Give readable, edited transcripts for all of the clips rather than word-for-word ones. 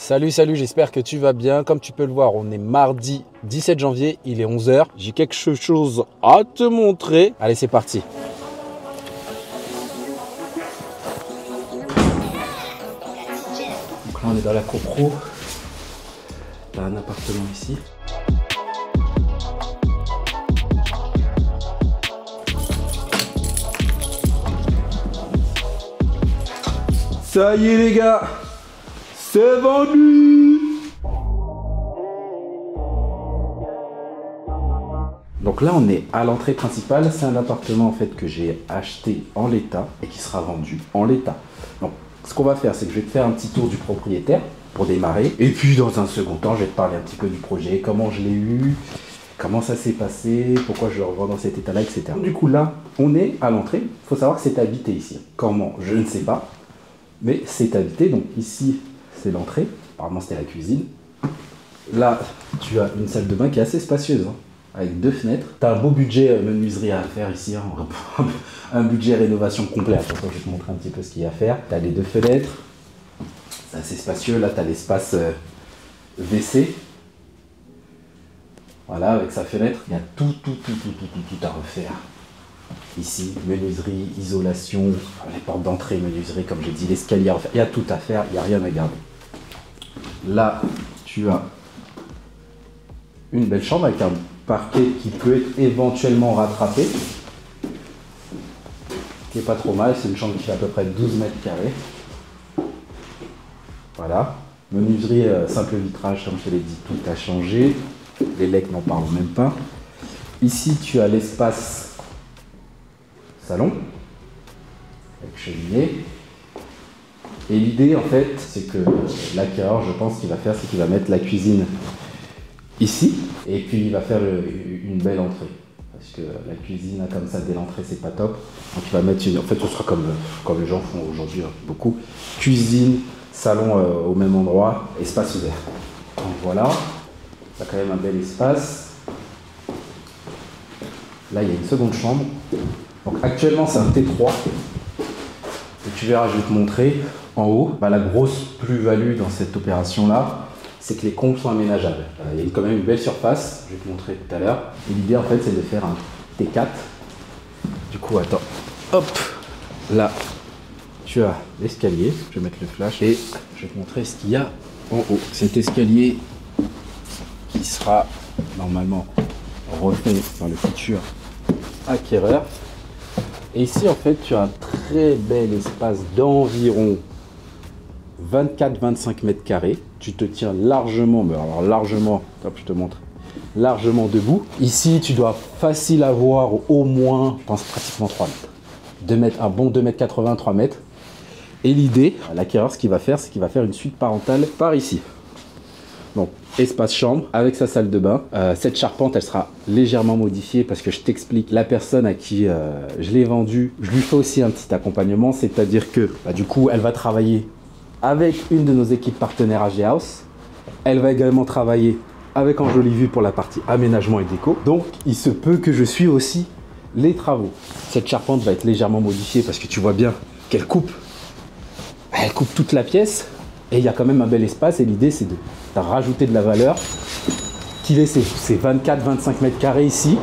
Salut, j'espère que tu vas bien. Comme tu peux le voir, on est mardi 17 janvier, il est 11 h. J'ai quelque chose à te montrer. Allez, c'est parti. Donc là, on est dans la copro. T'as un appartement ici. Ça y est les gars, c'est vendu. Donc là on est à l'entrée principale, c'est un appartement en fait que j'ai acheté en l'état et qui sera vendu en l'état. Donc ce qu'on va faire, c'est que je vais te faire un petit tour du propriétaire pour démarrer. Et puis dans un second temps, je vais te parler un petit peu du projet, comment je l'ai eu, comment ça s'est passé, pourquoi je le revends dans cet état-là, etc. Du coup là, on est à l'entrée. Il faut savoir que c'est habité ici. Comment? Je ne sais pas. Mais c'est habité, donc ici c'est l'entrée, apparemment c'était la cuisine. Là tu as une salle de bain qui est assez spacieuse, hein, avec 2 fenêtres. Tu as un beau budget menuiserie à faire ici, hein, un budget rénovation complet. Attention, je vais te montrer un petit peu ce qu'il y a à faire. Tu as les 2 fenêtres, c'est assez spacieux. Là tu as l'espace WC. Voilà, avec sa fenêtre, il y a tout à refaire. Ici, menuiserie, isolation, les portes d'entrée, menuiserie, comme j'ai dit, l'escalier à refaire. Il y a tout à faire, il n'y a rien à garder. Là, tu as une belle chambre avec un parquet qui peut être éventuellement rattrapé. Qui n'est pas trop mal, c'est une chambre qui fait à peu près 12 mètres carrés. Voilà. Menuiserie, simple vitrage, comme je te l'ai dit, tout a changé. Les lecs n'en parlons même pas. Ici, tu as l'espace salon avec cheminée. Et l'idée en fait, c'est que l'acquéreur, je pense qu'il va faire, c'est qu'il va mettre la cuisine ici et puis il va faire une belle entrée. Parce que la cuisine comme ça dès l'entrée, c'est pas top. Donc il va mettre en fait, ce sera comme les gens font aujourd'hui, hein, beaucoup. Cuisine, salon au même endroit, espace ouvert. Donc voilà, ça a quand même un bel espace. Là, il y a une seconde chambre. Donc actuellement c'est un T3 et tu verras, je vais te montrer en haut. La grosse plus-value dans cette opération là, c'est que les combles sont aménageables. Il y a quand même une belle surface, je vais te montrer tout à l'heure. Et l'idée en fait c'est de faire un T4. Du coup attends, hop, là tu as l'escalier, je vais mettre le flash et je vais te montrer ce qu'il y a en haut. Cet escalier qui sera normalement refait par le futur acquéreur. Et ici, en fait, tu as un très bel espace d'environ 24-25 mètres carrés. Tu te tiens largement, mais alors largement, hop, je te montre, largement debout. Ici, tu dois facile avoir au moins, je pense pratiquement 3 mètres. Un bon 2,80 m, 3 mètres. Et l'idée, l'acquéreur, ce qu'il va faire, c'est qu'il va faire une suite parentale par ici. Donc, espace chambre avec sa salle de bain. Cette charpente, elle sera légèrement modifiée parce que je t'explique, la personne à qui je l'ai vendue, je lui fais aussi un petit accompagnement, c'est-à-dire que du coup, elle va travailler avec une de nos équipes partenaires AG House. Elle va également travailler avec Enjolivu pour la partie aménagement et déco. Donc, il se peut que je suive aussi les travaux. Cette charpente va être légèrement modifiée parce que tu vois bien qu'elle coupe. Elle coupe toute la pièce. Et il y a quand même un bel espace et l'idée c'est de rajouter de la valeur, qu'il ait ces 24-25 mètres carrés ici.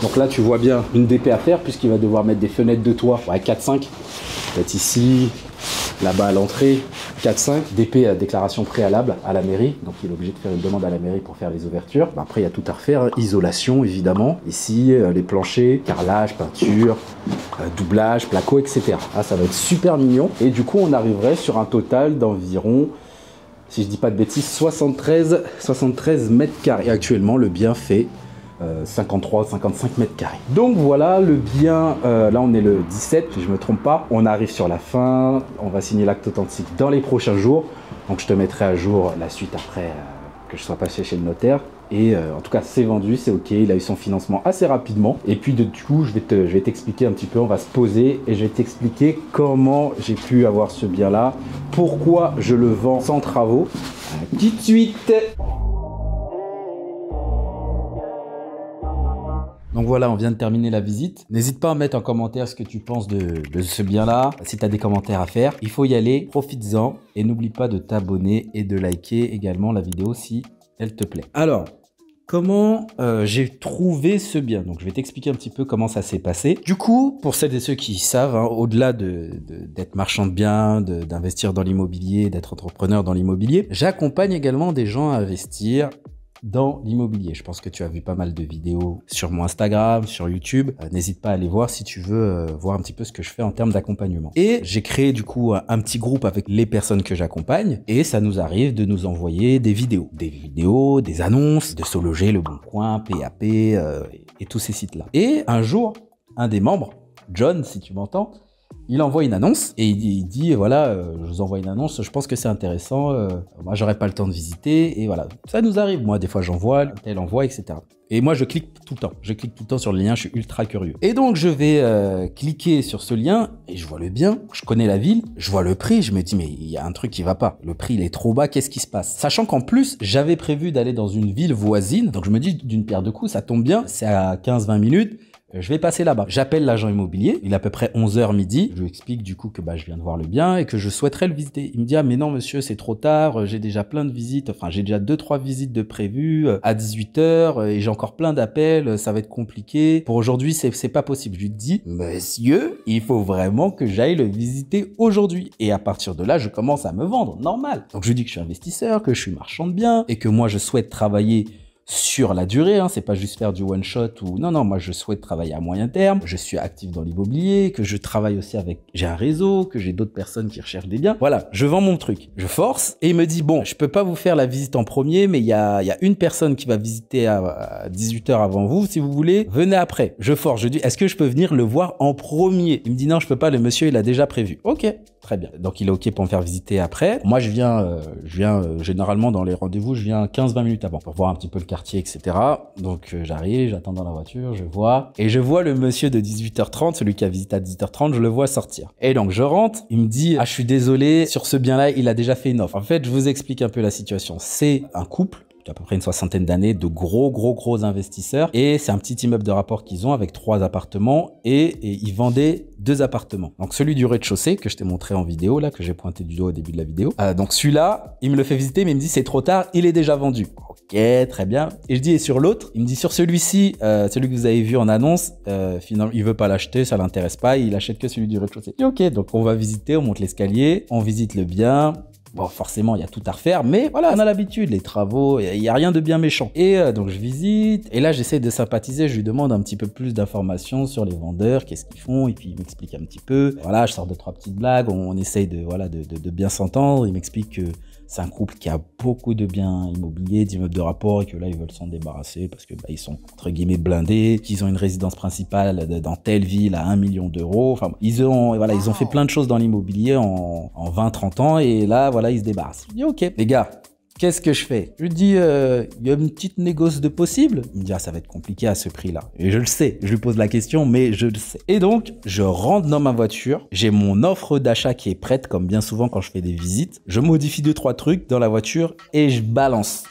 Donc là tu vois bien une DP à faire puisqu'il va devoir mettre des fenêtres de toit, 4-5, peut-être ici, là-bas à l'entrée, 4-5, DP à déclaration préalable à la mairie, donc il est obligé de faire une demande à la mairie pour faire les ouvertures. Après il y a tout à refaire, hein. Isolation évidemment, ici les planchers, carrelage, peinture, doublage, placo, etc. Ah, ça va être super mignon et du coup on arriverait sur un total d'environ, si je dis pas de bêtises, 73 mètres carrés. Et actuellement le bien fait 53-55 mètres carrés. Donc voilà le bien, là on est le 17 si je me trompe pas, on arrive sur la fin, on va signer l'acte authentique dans les prochains jours, donc je te mettrai à jour la suite après que je sois passé chez le notaire. Et en tout cas c'est vendu, c'est ok, il a eu son financement assez rapidement. Et puis du coup je vais t'expliquer un petit peu, on va se poser et je vais t'expliquer comment j'ai pu avoir ce bien là, pourquoi je le vends sans travaux. Tout de suite. Donc voilà, on vient de terminer la visite. N'hésite pas à mettre en commentaire ce que tu penses de ce bien-là. Si tu as des commentaires à faire, il faut y aller, profites-en et n'oublie pas de t'abonner et de liker également la vidéo si elle te plaît. Alors, comment j'ai trouvé ce bien? Donc je vais t'expliquer un petit peu comment ça s'est passé. Du coup, pour celles et ceux qui savent, hein, au-delà d'être marchand de biens, d'investir dans l'immobilier, d'être entrepreneur dans l'immobilier, j'accompagne également des gens à investir dans l'immobilier. Je pense que tu as vu pas mal de vidéos sur mon Instagram, sur YouTube. N'hésite pas à aller voir si tu veux voir un petit peu ce que je fais en termes d'accompagnement. Et j'ai créé du coup un petit groupe avec les personnes que j'accompagne et ça nous arrive de nous envoyer des vidéos. Des annonces de SoLoger, Le Bon Coin, PAP et tous ces sites-là. Et un jour, un des membres, John, si tu m'entends, il envoie une annonce et il dit voilà, je vous envoie une annonce, je pense que c'est intéressant, moi j'aurais pas le temps de visiter et voilà. Ça nous arrive, moi des fois j'envoie, tel envoie, etc. Et moi je clique tout le temps sur le lien, je suis ultra curieux. Et donc je vais cliquer sur ce lien et je vois le bien, je connais la ville, je vois le prix, je me dis mais il y a un truc qui va pas, le prix il est trop bas, qu'est-ce qui se passe? Sachant qu'en plus j'avais prévu d'aller dans une ville voisine, donc je me dis d'une pierre deux coups, ça tombe bien, c'est à 15-20 minutes. Je vais passer là-bas. J'appelle l'agent immobilier. Il est à peu près 11h midi. Je lui explique du coup que je viens de voir le bien et que je souhaiterais le visiter. Il me dit « Ah mais non monsieur, c'est trop tard. J'ai déjà plein de visites. Enfin, j'ai déjà 2-3 visites de prévues à 18h et j'ai encore plein d'appels. Ça va être compliqué. Pour aujourd'hui, c'est pas possible. » Je lui dis « Monsieur, il faut vraiment que j'aille le visiter aujourd'hui. » Et à partir de là, je commence à me vendre. Normal. Donc je lui dis que je suis investisseur, que je suis marchand de biens et que moi, je souhaite travailler sur la durée, hein, c'est pas juste faire du one shot ou non, moi je souhaite travailler à moyen terme, je suis actif dans l'immobilier, que je travaille aussi j'ai un réseau, que j'ai d'autres personnes qui recherchent des biens. Voilà, je vends mon truc, je force et il me dit bon, je peux pas vous faire la visite en premier, mais il y a une personne qui va visiter à 18h avant vous, si vous voulez, venez après. Je force, je dis est-ce que je peux venir le voir en premier? Il me dit non, je peux pas, le monsieur il a déjà prévu. Ok. Très bien. Donc, il est OK pour me faire visiter après. Moi, je viens généralement dans les rendez-vous, je viens 15-20 minutes avant pour voir un petit peu le quartier, etc. Donc, j'arrive, j'attends dans la voiture, je vois le monsieur de 18h30, celui qui a visité à 18h30, je le vois sortir. Et donc, je rentre, il me dit « Ah, je suis désolé, sur ce bien-là, il a déjà fait une offre. » En fait, je vous explique un peu la situation. C'est un couple à peu près une soixantaine d'années, de gros investisseurs. Et c'est un petit immeuble de rapport qu'ils ont avec 3 appartements et ils vendaient 2 appartements. Donc celui du rez-de-chaussée que je t'ai montré en vidéo, là, que j'ai pointé du doigt au début de la vidéo. Donc celui-là, il me le fait visiter, mais il me dit c'est trop tard, il est déjà vendu. Ok, très bien. Et je dis et sur l'autre, il me dit sur celui-ci, celui que vous avez vu en annonce, finalement, il veut pas l'acheter, ça l'intéresse pas, il achète que celui du rez-de-chaussée. Ok, donc on va visiter, on monte l'escalier, on visite le bien. Bon, forcément, il y a tout à refaire, mais voilà, on a l'habitude, les travaux, il n'y a rien de bien méchant. Et donc, je visite, et là, j'essaie de sympathiser, je lui demande un petit peu plus d'informations sur les vendeurs, qu'est-ce qu'ils font, et puis il m'explique un petit peu. Voilà, je sors 2-3 petites blagues, on essaye de bien s'entendre. Il m'explique que c'est un couple qui a beaucoup de biens immobiliers, d'immeubles de rapport, et que là, ils veulent s'en débarrasser parce que ils sont, entre guillemets, blindés, qu'ils ont une résidence principale dans telle ville à 1 million d'euros. Enfin, ils ont fait plein de choses dans l'immobilier en 20-30 ans, et là, voilà, ils se débarrassent. Je dis, ok, les gars, qu'est-ce que je fais? Je lui dis, il y a une petite négoce de possible. Il me dit, ah, ça va être compliqué à ce prix-là. Et je le sais. Je lui pose la question, mais je le sais. Et donc, je rentre dans ma voiture. J'ai mon offre d'achat qui est prête, comme bien souvent quand je fais des visites. Je modifie 2-3 trucs dans la voiture et je balance.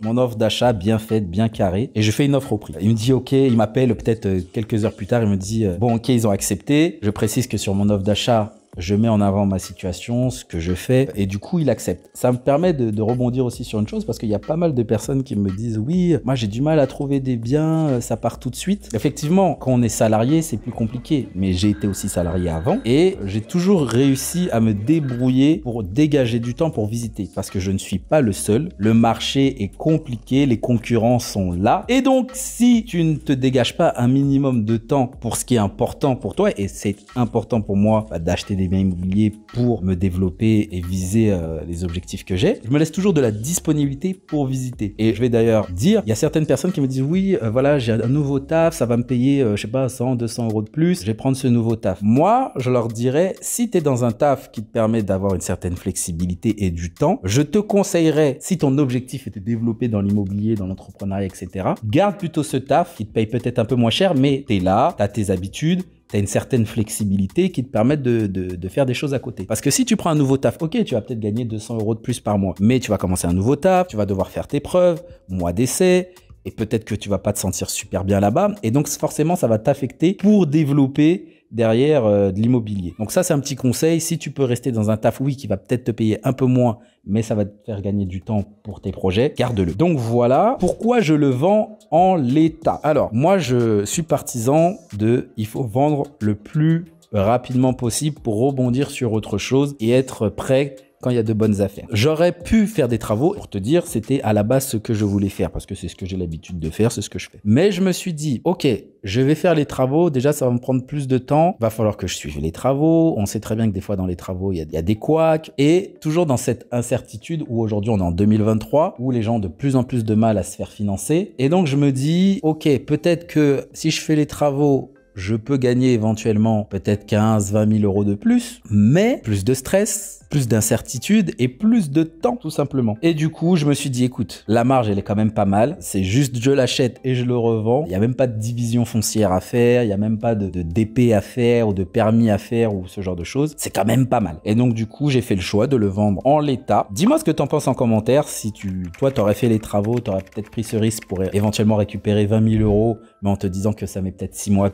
Mon offre d'achat bien faite, bien carrée, et je fais une offre au prix. Il me dit ok, il m'appelle peut-être quelques heures plus tard, il me dit bon ok, ils ont accepté. Je précise que sur mon offre d'achat, je mets en avant ma situation, ce que je fais, et du coup, il accepte. Ça me permet de rebondir aussi sur une chose, parce qu'il y a pas mal de personnes qui me disent « Oui, moi j'ai du mal à trouver des biens, ça part tout de suite. » Effectivement, quand on est salarié, c'est plus compliqué, mais j'ai été aussi salarié avant, et j'ai toujours réussi à me débrouiller pour dégager du temps pour visiter, parce que je ne suis pas le seul. Le marché est compliqué, les concurrents sont là, et donc, si tu ne te dégages pas un minimum de temps pour ce qui est important pour toi, et c'est important pour moi d'acheter des biens immobiliers pour me développer et viser les objectifs que j'ai, je me laisse toujours de la disponibilité pour visiter. Et je vais d'ailleurs dire, il y a certaines personnes qui me disent oui, voilà, j'ai un nouveau taf, ça va me payer, je sais pas, 100, 200 euros de plus, je vais prendre ce nouveau taf. Moi, je leur dirais, si tu es dans un taf qui te permet d'avoir une certaine flexibilité et du temps, je te conseillerais, si ton objectif est de développer dans l'immobilier, dans l'entrepreneuriat, etc., garde plutôt ce taf qui te paye peut-être un peu moins cher, mais tu es là, tu as tes habitudes, tu as une certaine flexibilité qui te permet de faire des choses à côté. Parce que si tu prends un nouveau taf, ok, tu vas peut-être gagner 200 euros de plus par mois, mais tu vas commencer un nouveau taf, tu vas devoir faire tes preuves, mois d'essai, et peut-être que tu vas pas te sentir super bien là-bas. Et donc, forcément, ça va t'affecter pour développer derrière de l'immobilier. Donc ça, c'est un petit conseil. Si tu peux rester dans un taf, oui, qui va peut-être te payer un peu moins, mais ça va te faire gagner du temps pour tes projets, garde-le. Donc voilà pourquoi je le vends en l'état. Alors, moi, je suis partisan de il faut vendre le plus rapidement possible pour rebondir sur autre chose et être prêt quand il y a de bonnes affaires. J'aurais pu faire des travaux, pour te dire, c'était à la base ce que je voulais faire, parce que c'est ce que j'ai l'habitude de faire, c'est ce que je fais. Mais je me suis dit, ok, je vais faire les travaux, déjà ça va me prendre plus de temps, va falloir que je suive les travaux, on sait très bien que des fois dans les travaux, il y a des couacs, et toujours dans cette incertitude où aujourd'hui on est en 2023, où les gens ont de plus en plus de mal à se faire financer. Et donc je me dis, ok, peut-être que si je fais les travaux, je peux gagner éventuellement peut-être 15-20 000 euros de plus, mais plus de stress, plus d'incertitude et plus de temps tout simplement. Et du coup, je me suis dit, écoute, la marge, elle est quand même pas mal. C'est juste, je l'achète et je le revends. Il n'y a même pas de division foncière à faire. Il n'y a même pas de DP à faire ou de permis à faire ou ce genre de choses. C'est quand même pas mal. Et donc, du coup, j'ai fait le choix de le vendre en l'état. Dis-moi ce que tu en penses en commentaire. Si toi, t'aurais fait les travaux, t'aurais peut-être pris ce risque pour éventuellement récupérer 20 000 euros, mais en te disant que ça met peut-être 6 mois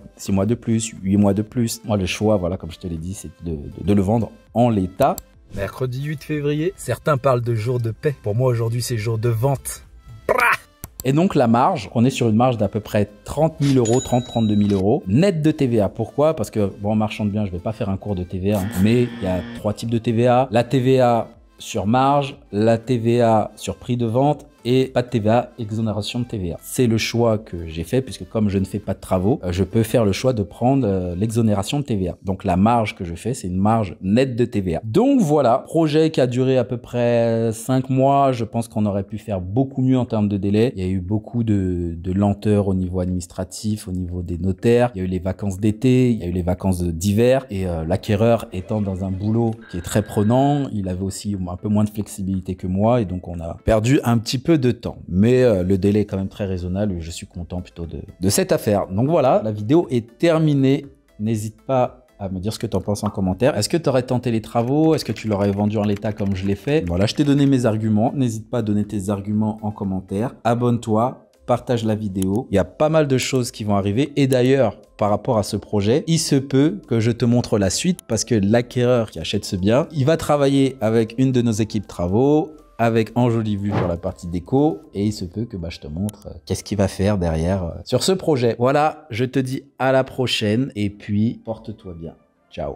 de plus, 8 mois de plus. Moi, le choix, voilà, comme je te l'ai dit, c'est de le vendre en l'état. Mercredi 8 février, certains parlent de jour de paix. Pour moi, aujourd'hui, c'est jour de vente. Et donc, la marge, on est sur une marge d'à peu près 30 000 euros, 32 000 euros, net de TVA. Pourquoi? Parce que, bon, en marchand de biens, je vais pas faire un cours de TVA, hein, mais il y a 3 types de TVA. La TVA sur marge, la TVA sur prix de vente et pas de TVA, exonération de TVA. C'est le choix que j'ai fait puisque comme je ne fais pas de travaux, je peux faire le choix de prendre l'exonération de TVA. Donc la marge que je fais, c'est une marge nette de TVA. Donc voilà, projet qui a duré à peu près 5 mois. Je pense qu'on aurait pu faire beaucoup mieux en termes de délai. Il y a eu beaucoup de lenteur au niveau administratif, au niveau des notaires. Il y a eu les vacances d'été, il y a eu les vacances d'hiver et l'acquéreur étant dans un boulot qui est très prenant, il avait aussi un peu moins de flexibilité que moi et donc on a perdu un petit peu de temps, mais le délai est quand même très raisonnable et je suis content plutôt de cette affaire. Donc voilà, la vidéo est terminée. N'hésite pas à me dire ce que tu en penses en commentaire. Est-ce que tu aurais tenté les travaux? Est-ce que tu l'aurais vendu en l'état comme je l'ai fait? Voilà, je t'ai donné mes arguments. N'hésite pas à donner tes arguments en commentaire. Abonne-toi, partage la vidéo. Il y a pas mal de choses qui vont arriver et d'ailleurs, par rapport à ce projet, il se peut que je te montre la suite parce que l'acquéreur qui achète ce bien, il va travailler avec une de nos équipes travaux, avec Enjolivu pour la partie déco et il se peut que je te montre qu'est-ce qu'il va faire derrière sur ce projet. Voilà, je te dis à la prochaine et puis porte-toi bien. Ciao.